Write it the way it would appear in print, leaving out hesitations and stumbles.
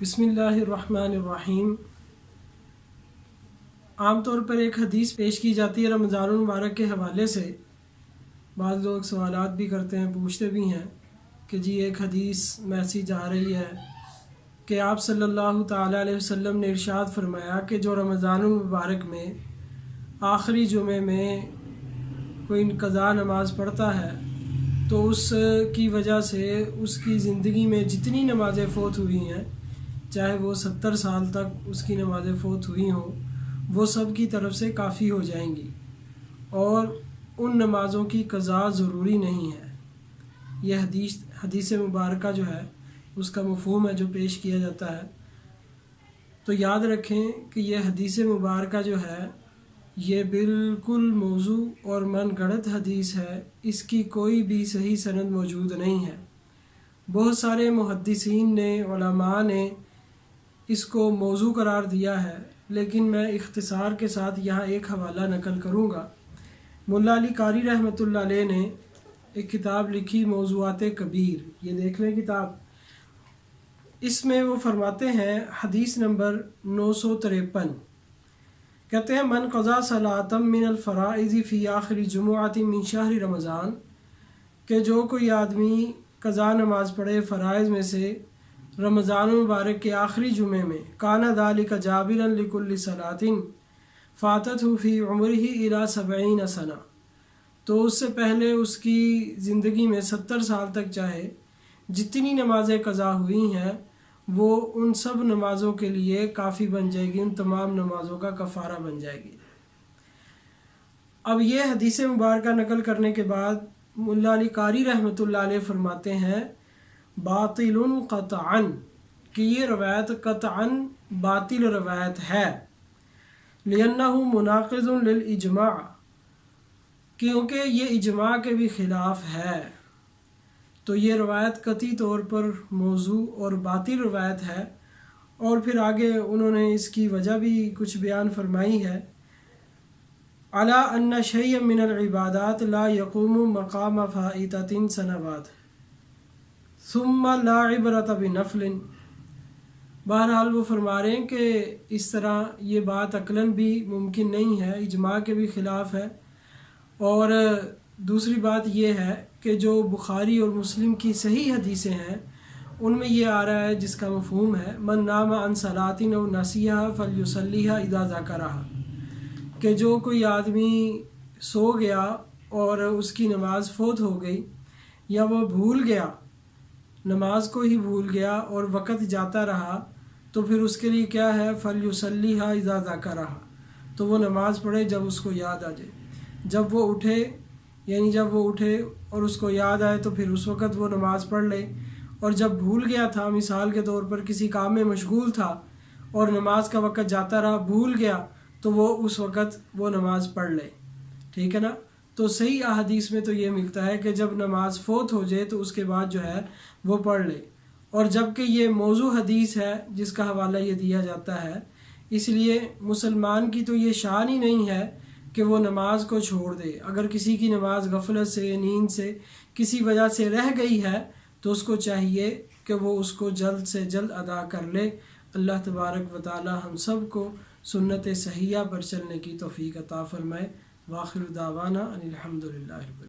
بسم اللہ الرحمن الرحیم۔ عام طور پر ایک حدیث پیش کی جاتی ہے رمضان المبارک کے حوالے سے۔ بعض لوگ سوالات بھی کرتے ہیں، پوچھتے بھی ہیں کہ جی ایک حدیث میسیج آ رہی ہے کہ آپ صلی اللہ تعالیٰ علیہ وسلم نے ارشاد فرمایا کہ جو رمضان المبارک میں آخری جمعے میں کوئی قضا نماز پڑھتا ہے تو اس کی وجہ سے اس کی زندگی میں جتنی نمازیں فوت ہوئی ہیں، چاہے وہ 70 سال تک اس کی نمازیں فوت ہوئی ہوں، وہ سب کی طرف سے کافی ہو جائیں گی اور ان نمازوں کی قضا ضروری نہیں ہے۔ یہ حدیث مبارکہ جو ہے اس کا مفہوم ہے جو پیش کیا جاتا ہے۔ تو یاد رکھیں کہ یہ حدیث مبارکہ جو ہے یہ بالکل موضوع اور من گھڑت حدیث ہے، اس کی کوئی بھی صحیح سند موجود نہیں ہے۔ بہت سارے محدثین نے، علماء نے اس کو موضوع قرار دیا ہے، لیکن میں اختصار کے ساتھ یہاں ایک حوالہ نقل کروں گا۔ ملا علی قاری رحمۃ اللہ علیہ نے ایک کتاب لکھی موضوعات کبیر، یہ دیکھ لیں کتاب۔ اس میں وہ فرماتے ہیں حدیث نمبر 953، کہتے ہیں من قضا صلاۃ من الفرائض فی آخر جمعۃ من شہر رمضان، کہ جو کوئی آدمی قضا نماز پڑھے فرائض میں سے رمضان المبارک کے آخری جمعے میں، کان ذلک جابرا لکل صلاۃ فاتتہ فی عمرہ الی 70 سنہ، تو اس سے پہلے اس کی زندگی میں 70 سال تک چاہے جتنی نمازیں قضا ہوئی ہیں وہ ان سب نمازوں کے لیے کافی بن جائے گی، ان تمام نمازوں کا کفارہ بن جائے گی۔ اب یہ حدیث مبارکہ نقل کرنے کے بعد ملا علی قاری رحمۃ اللہ علیہ فرماتے ہیں باطل قطعا، کہ یہ روایت قطعا باطل روایت ہے، لأنہ مناقض للاجماع، کیونکہ یہ اجماع کے بھی خلاف ہے۔ تو یہ روایت قطعی طور پر موضوع اور باطل روایت ہے، اور پھر آگے انہوں نے اس کی وجہ بھی کچھ بیان فرمائی ہے۔ علی ان شیئا من العبادات لا یقوم مقام فائتۃ سنوات ثم لا عبرۃ بنفل۔ بہرحال وہ فرما رہے ہیں کہ اس طرح یہ بات عقلاً بھی ممکن نہیں ہے، اجماع کے بھی خلاف ہے، اور دوسری بات یہ ہے کہ جو بخاری اور مسلم کی صحیح حدیثیں ہیں ان میں یہ آ رہا ہے جس کا مفہوم ہے من نام عن صلاۃ او نسیھا فلیصلیھا اذا ذکرھا، کہ جو کوئی آدمی سو گیا اور اس کی نماز فوت ہو گئی، یا وہ بھول گیا، نماز کو ہی بھول گیا اور وقت جاتا رہا، تو پھر اس کے لیے کیا ہے فلیصلیھا اذا ذکرھا، تو وہ نماز پڑھے جب اس کو یاد آ جائے، جب وہ اٹھے، یعنی جب وہ اٹھے اور اس کو یاد آئے تو پھر اس وقت وہ نماز پڑھ لے، اور جب بھول گیا تھا، مثال کے طور پر کسی کام میں مشغول تھا اور نماز کا وقت جاتا رہا، بھول گیا، تو وہ اس وقت وہ نماز پڑھ لے، ٹھیک ہے نا۔ تو صحیح احادیث میں تو یہ ملتا ہے کہ جب نماز فوت ہو جائے تو اس کے بعد جو ہے وہ پڑھ لے، اور جب کہ یہ موضوع حدیث ہے جس کا حوالہ یہ دیا جاتا ہے، اس لیے مسلمان کی تو یہ شان ہی نہیں ہے کہ وہ نماز کو چھوڑ دے۔ اگر کسی کی نماز غفلت سے، نیند سے، کسی وجہ سے رہ گئی ہے تو اس کو چاہیے کہ وہ اس کو جلد سے جلد ادا کر لے۔ اللہ تبارک و تعالی ہم سب کو سنت صحیحہ پر چلنے کی توفیق عطا فرمائے۔ وآخر دعوانا ان الحمد للہ۔